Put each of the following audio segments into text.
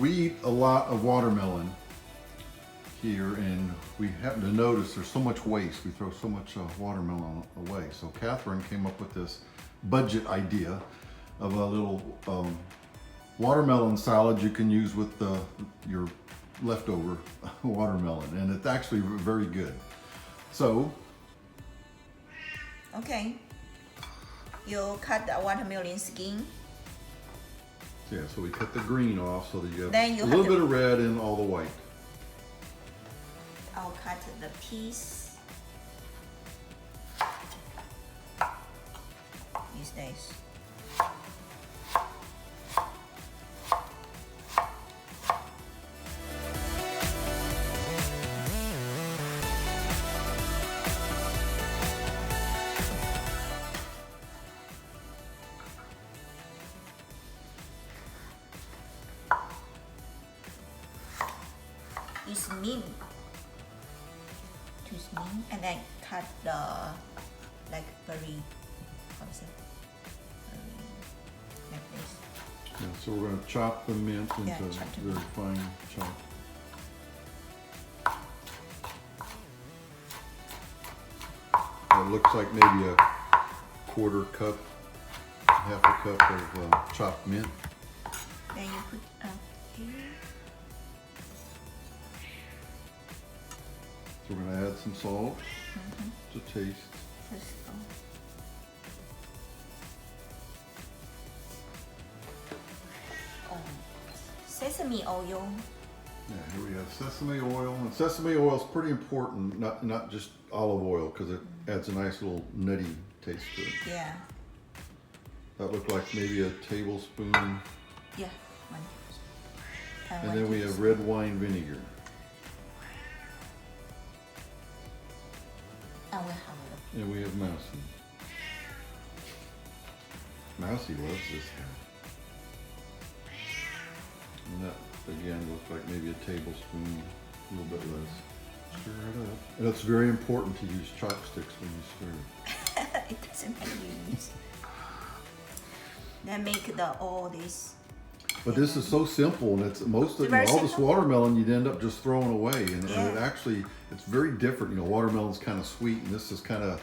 We eat a lot of watermelon here, and we happen to notice there's so much waste. We throw so much watermelon away. So Catherine came up with this budget idea of a little watermelon salad you can use with your leftover watermelon, and it's actually very good. So, okay, you cut the watermelon skin. Yeah, so we cut the green off so that you have Then you a have little to- bit of red and all the white. I'll cut the piece. Use this. Use mint. Use mint and then cut the like very, how is it? Like this. Yeah, so we're going to chop the mint into Yeah, chop the very mint. fine chop. It looks like maybe a quarter cup, half a cup of chopped mint. Then you put up here. So we're going to add some salt to taste. First of all. Sesame oil. Yeah, here we have sesame oil. And sesame oil is pretty important, not just olive oil, because it adds a nice little nutty taste to it. Yeah. That looked like maybe a tablespoon. Yeah. One. And one then we have tablespoon. red wine vinegar. And we have a little. And we have Mousy. Mousy loves this guy. And that, again, looks like maybe a tablespoon, a little bit less. Stir it up. And it's very important to use chopsticks when you stir it. It doesn't matter you use. Then make all this. But this is so simple, and it's most of It's very all this simple. watermelon you'd end up just throwing away, and it Yeah. actually it's very different. You know, watermelon's kind of sweet, and this is kind of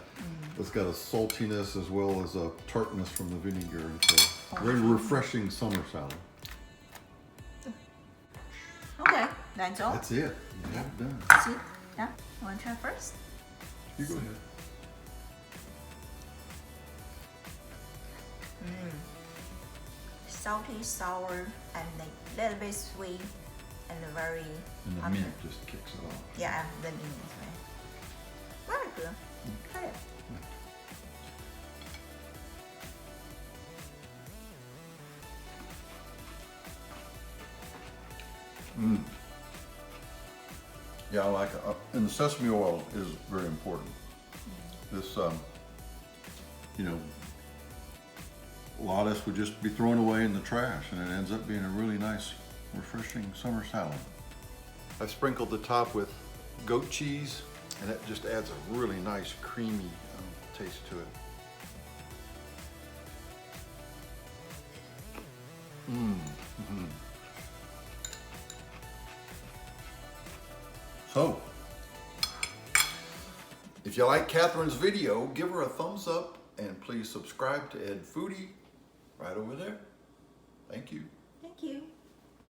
it's got a saltiness as well as a tartness from the vinegar, and so very refreshing summer salad. Okay, that's all. That's it. You have it done. That's it. Yeah. You want to try first? You go ahead. Salty, sour, and a little bit sweet, and very. And the mint just kicks it off. Yeah, the mint is very good. Try it. Yeah, I like it. And the sesame oil is very important. This, you know, a lot of this would just be thrown away in the trash, and it ends up being a really nice, refreshing summer salad. I've sprinkled the top with goat cheese, and that just adds a really nice, creamy taste to it. So, if you like Catherine's video, give her a thumbs up, and please subscribe to Ed Foodie right over there. Thank you. Thank you.